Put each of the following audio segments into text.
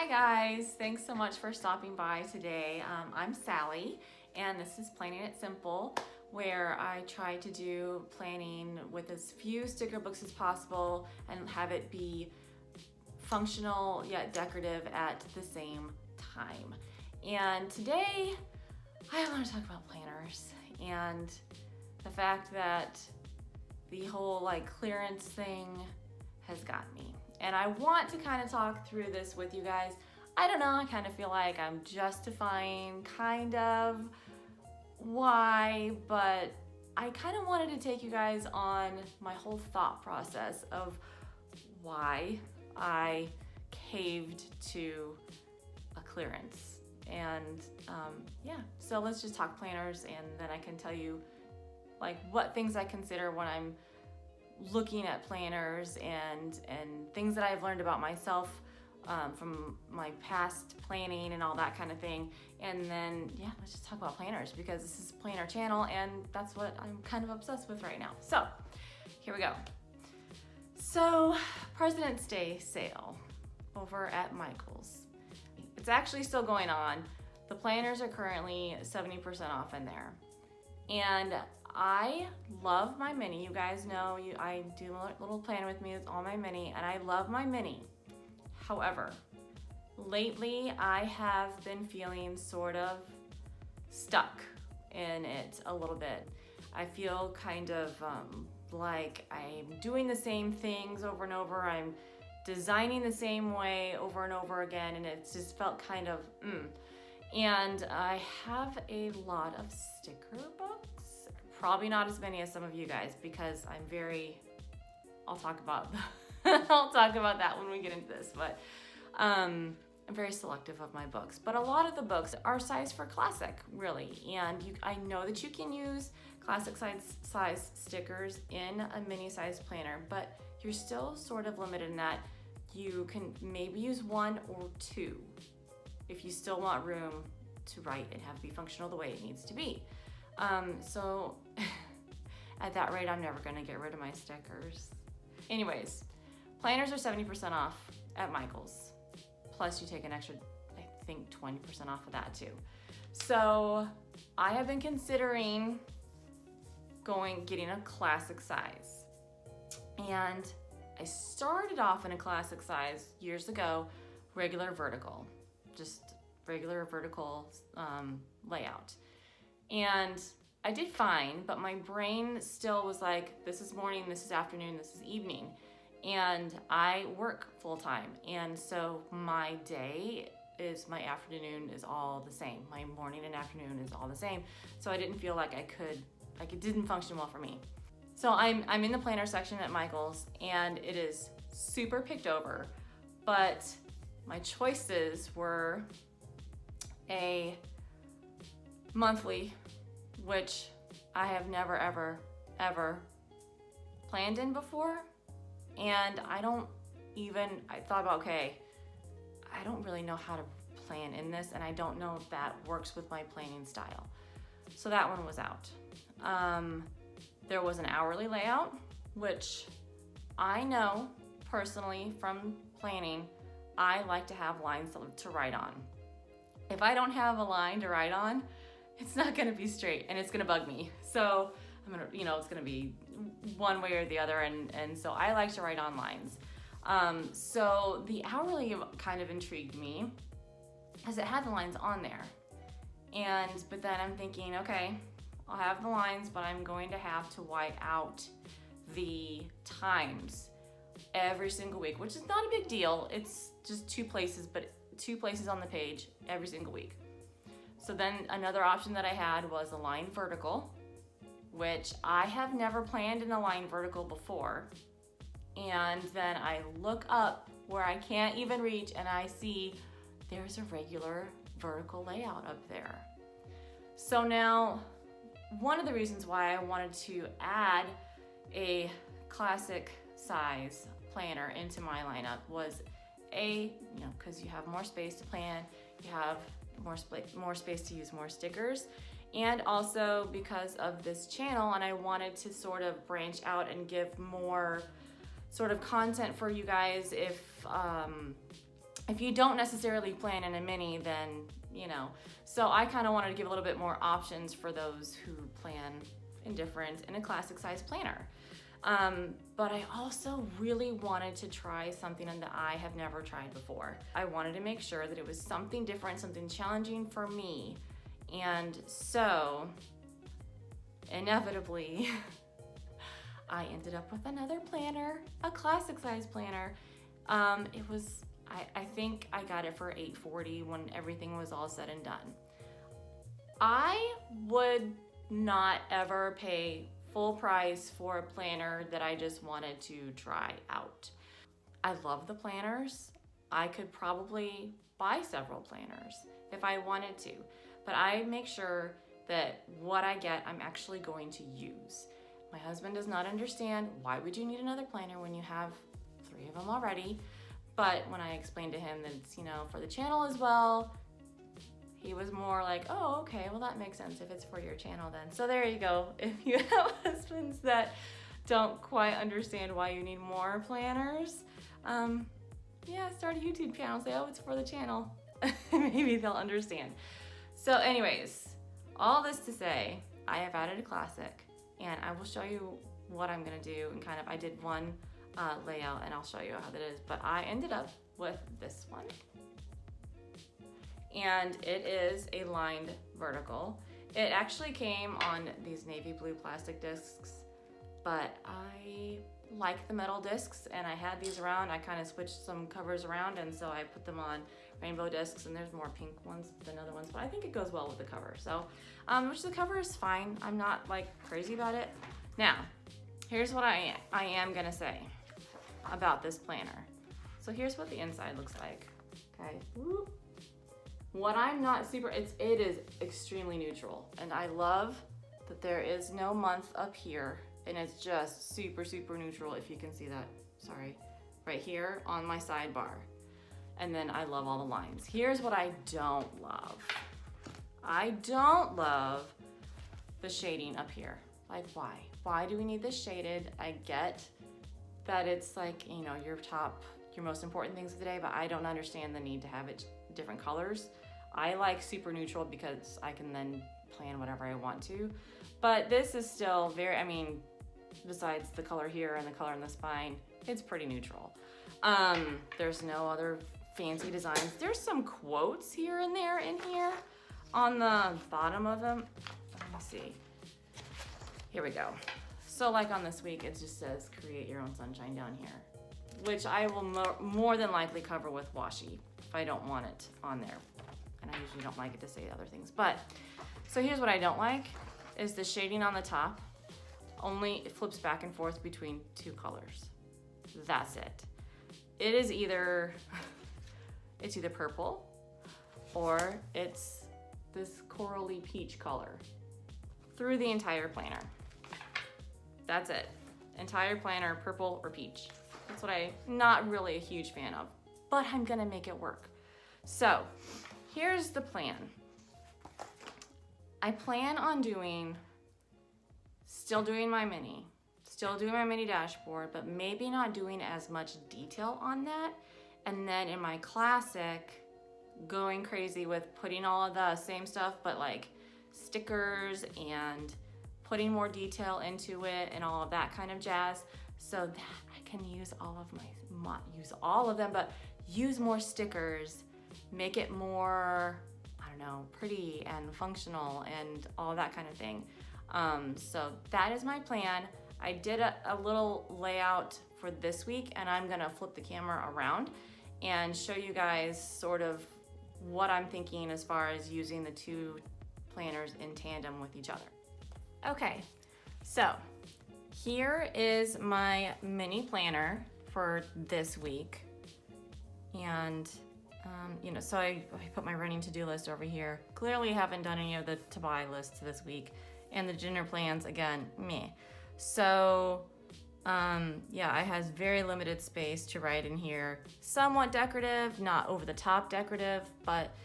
Hi guys, thanks so much for stopping by today. I'm Sally and this is Planning It Simple, where I try to do planning with as few sticker books as possible and have it be functional yet decorative at the same time. And today I want to talk about planners and the fact that the whole clearance thing has got me. And I want to kind of talk through this with you guys. I don't know, I kind of feel like I'm justifying kind of why, but I kind of wanted to take you guys on my whole thought process of why I caved to a clearance. And yeah, so let's just talk planners and then I can tell you what things I consider when I'm looking at planners and things that I've learned about myself from my past planning and all that kind of thing. And then yeah, let's just talk about planners because this is a planner channel and that's what I'm kind of obsessed with right now. So here we go. So President's Day sale over at Michael's. It's actually still going on. The planners are currently 70% off in there. And I love my mini. You guys know I do a little plan with me with all my mini, and I love my mini. However, lately I have been feeling sort of stuck in it a little bit. I feel kind of like I'm doing the same things over and over. I'm designing the same way over and over again, and it's just felt kind of And I have a lot of sticker books. Probably not as many as some of you guys because I'll talk about that when we get into this, but I'm very selective of my books. But a lot of the books are sized for classic, really. And I know that you can use classic size stickers in a mini size planner, but you're still sort of limited in that you can maybe use one or two if you still want room to write and have it be functional the way it needs to be. So at that rate, I'm never gonna get rid of my stickers. Anyways, planners are 70% off at Michael's. Plus you take an extra, I think 20% off of that too. So I have been considering getting a classic size. And I started off in a classic size years ago, regular vertical, just regular vertical layout. And I did fine, but my brain still was like, this is morning, this is afternoon, this is evening. And I work full time. And so my afternoon is all the same. My morning and afternoon is all the same. So I didn't feel like it didn't function well for me. So I'm in the planner section at Michael's and it is super picked over, but my choices were a monthly, which I have never, ever planned in before. And I thought about, okay, I don't really know how to plan in this and I don't know if that works with my planning style. So that one was out. There was an hourly layout, which I know personally from planning, I like to have lines to write on. If I don't have a line to write on, it's not gonna be straight and it's gonna bug me. So it's gonna be one way or the other, and so I like to write on lines. So the hourly kind of intrigued me as it had the lines on there. But then I'm thinking, okay, I'll have the lines, but I'm going to have to white out the times every single week, which is not a big deal. It's just two places on the page every single week. So then another option that I had was a line vertical, which I have never planned in a line vertical before. And then I look up where I can't even reach and I see there's a regular vertical layout up there. So now, one of the reasons why I wanted to add a classic size planner into my lineup was because you have more space to plan, you have more space to use more stickers, and also because of this channel, and I wanted to sort of branch out and give more sort of content for you guys if if you don't necessarily plan in a mini, then, you know. So I kind of wanted to give a little bit more options for those who plan in a classic size planner. But I also really wanted to try something that I have never tried before. I wanted to make sure that it was something different, something challenging for me. And so, inevitably, I ended up with another planner, a classic size planner. I think I got it for $840 when everything was all said and done. I would not ever pay full price for a planner that I just wanted to try out. I love the planners. I could probably buy several planners if I wanted to, but I make sure that what I get, I'm actually going to use. My husband does not understand, why would you need another planner when you have 3 of them already? But when I explained to him that it's, for the channel as well, he was more like, oh, okay, well that makes sense if it's for your channel then. So there you go. If you have husbands that don't quite understand why you need more planners, start a YouTube channel. Say, oh, it's for the channel. Maybe they'll understand. So anyways, all this to say, I have added a classic, and I will show you what I'm gonna do, and I did one layout, and I'll show you how that is. But I ended up with this one. And it is a lined vertical. It actually came on these navy blue plastic discs, but I like the metal discs, and I had these around. I kind of switched some covers around, and so I put them on rainbow discs, and there's more pink ones than other ones, but I think it goes well with the cover. So, which the cover is fine. I'm not like crazy about it. Now, here's what I am gonna say about this planner. So here's what the inside looks like, okay? Whoop. What I'm not it is extremely neutral, and I love that there is no month up here, and it's just super, super neutral, if you can see that, sorry, right here on my sidebar. And then I love all the lines. Here's what I don't love. I don't love the shading up here. Like, why? Why do we need this shaded? I get that it's like, your most important things of the day, but I don't understand the need to have it different colors. I like super neutral because I can then plan whatever I want to. But this is still very, besides the color here and the color in the spine, it's pretty neutral. There's no other fancy designs. There's some quotes here and there in here on the bottom of them. Let me see. Here we go. So like on this week, it just says create your own sunshine down here, which I will more than likely cover with washi if I don't want it on there. And I usually don't like it to say other things. But, so here's what I don't like, is the shading on the top. It flips back and forth between 2 colors. That's it. It is either purple, or it's this corally peach color through the entire planner. That's it. Entire planner, purple or peach. That's what I'm not really a huge fan of, but I'm gonna make it work. So, here's the plan. I plan on still doing my mini dashboard, but maybe not doing as much detail on that. And then in my classic, going crazy with putting all of the same stuff, but like stickers and putting more detail into it and all of that kind of jazz, so that I can use all of them, but use more stickers, make it more, pretty and functional and all that kind of thing. So that is my plan. I did a little layout for this week, and I'm gonna flip the camera around and show you guys sort of what I'm thinking as far as using the 2 planners in tandem with each other. Okay, so here is my mini planner for this week. And so I put my running to-do list over here. Clearly haven't done any of the to-buy lists this week. And the dinner plans, again, meh. So, I has very limited space to write in here. Somewhat decorative, not over the top decorative, but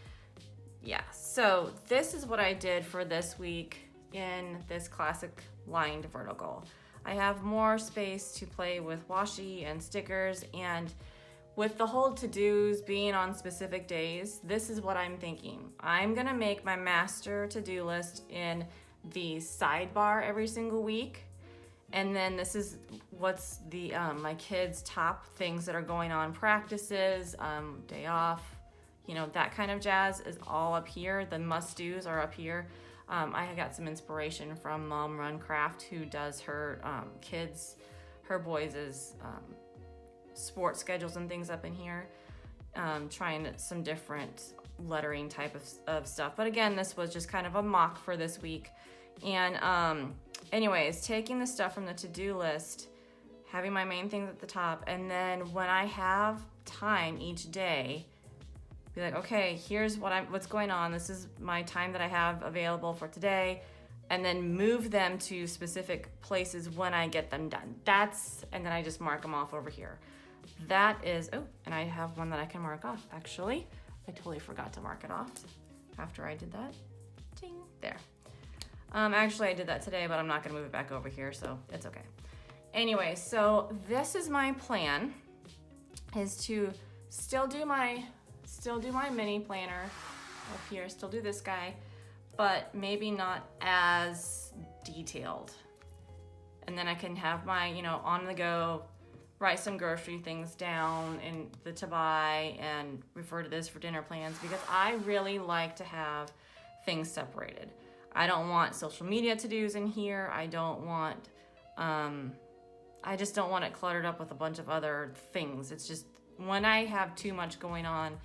yeah. So this is what I did for this week in this classic lined vertical. I have more space to play with washi and stickers, and with the whole to-dos being on specific days, this is what I'm thinking. I'm gonna make my master to-do list in the sidebar every single week. And then this is what's the my kids' top things that are going on, practices, day off, you know, that kind of jazz is all up here. The must-dos are up here. I got some inspiration from Mom Run Craft, who does her her boys' sports schedules and things up in here. Trying some different lettering type of stuff. But again, this was just kind of a mock for this week. And anyways, taking the stuff from the to-do list, having my main things at the top, and then when I have time each day, be like, okay, here's what's going on. This is my time that I have available for today, and then move them to specific places when I get them done. And then I just mark them off over here. That is, oh, and I have one that I can mark off, actually. I totally forgot to mark it off after I did that. Ding, there. Actually, I did that today, but I'm not gonna move it back over here, so it's okay. Anyway, so this is my plan, is to still do my mini planner up here, still do this guy, but maybe not as detailed. And then I can have my, you know, on the go, write some grocery things down and the to buy and refer to this for dinner plans, because I really like to have things separated. I don't want social media to-dos in here. I don't want, I just don't want it cluttered up with a bunch of other things. It's just when I have too much going on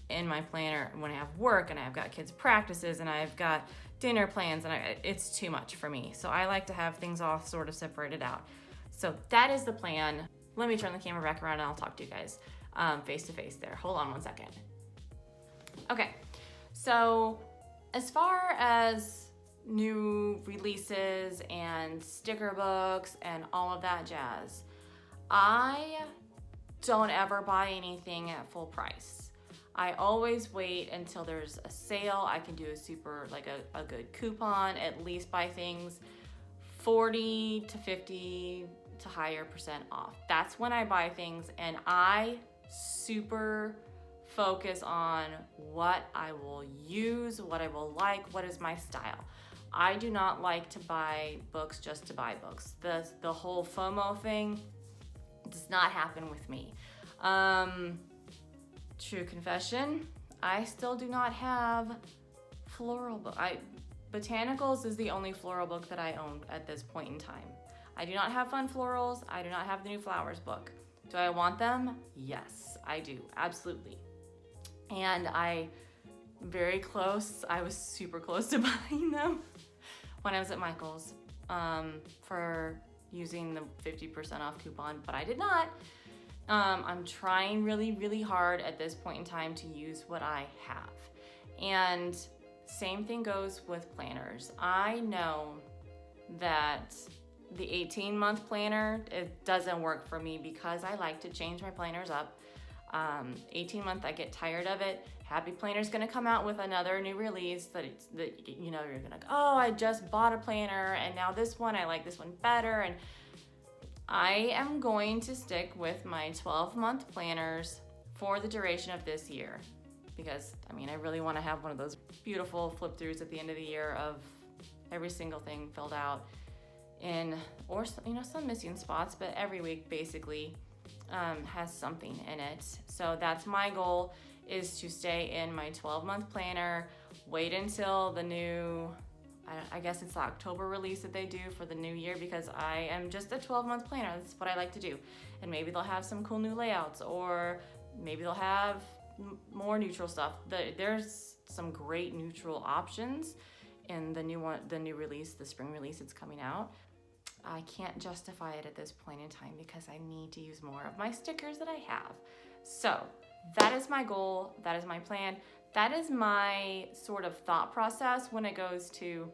in my planner, when I have work and I've got kids' practices and I've got dinner plans, and it's too much for me. So I like to have things all sort of separated out. So that is the plan. Let me turn the camera back around and I'll talk to you guys face to face there. Hold on one second. Okay, so as far as new releases and sticker books and all of that jazz, I don't ever buy anything at full price. I always wait until there's a sale. I can do a super, like a good coupon, at least buy things 40 to 50 to higher % off. That's when I buy things, and I super focus on what I will use, what I will like, what is my style. I do not like to buy books just to buy books. The whole FOMO thing does not happen with me. True confession, I still do not have floral book. Botanicals is the only floral book that I own at this point in time. I do not have Fun Florals. I do not have the new flowers book. Do I want them? Yes, I do, absolutely. And I was super close to buying them when I was at Michael's for using the 50% off coupon, but I did not. I'm trying really, really hard at this point in time to use what I have. And same thing goes with planners. I know that the 18-month planner, it doesn't work for me because I like to change my planners up. 18-month, I get tired of it. Happy Planner's gonna come out with another new release that you know, you're gonna go, oh, I just bought a planner and now this one, I like this one better. And I am going to stick with my 12-month planners for the duration of this year, because I mean, I really want to have one of those beautiful flip throughs at the end of the year of every single thing filled out in, or you know, some missing spots, but every week basically has something in it. So that's my goal, is to stay in my 12-month planner, wait until the new, I guess it's the October release that they do for the new year, because I am just a 12-month planner. That's what I like to do. And maybe they'll have some cool new layouts, or maybe they'll have more neutral stuff. There's some great neutral options in the new release, the spring release that's coming out. I can't justify it at this point in time because I need to use more of my stickers that I have. So that is my goal. That is my plan. That is my sort of thought process when it goes to,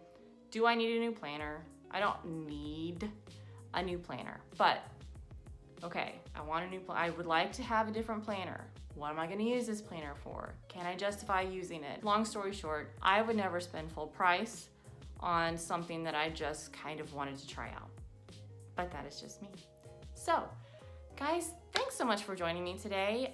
do I need a new planner? I don't need a new planner, but okay, I want a new planner. I would like to have a different planner. What am I gonna use this planner for? Can I justify using it? Long story short, I would never spend full price on something that I just kind of wanted to try out. But that is just me. So, Guys, thanks so much for joining me today.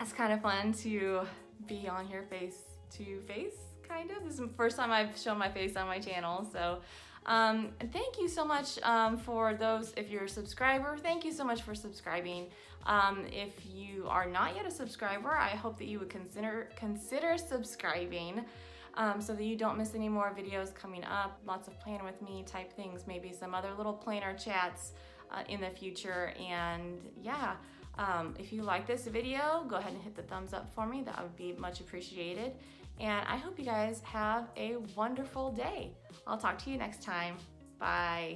It's kind of fun to be on here face to face, kind of. This is the first time I've shown my face on my channel, so thank you so much for those. If you're a subscriber, thank you so much for subscribing. If you are not yet a subscriber, I hope that you would consider subscribing so that you don't miss any more videos coming up. Lots of plan with me type things, maybe some other little planner chats in the future. And yeah, if you like this video, go ahead and hit the thumbs up for me. That would be much appreciated. And I hope you guys have a wonderful day. I'll talk to you next time. Bye.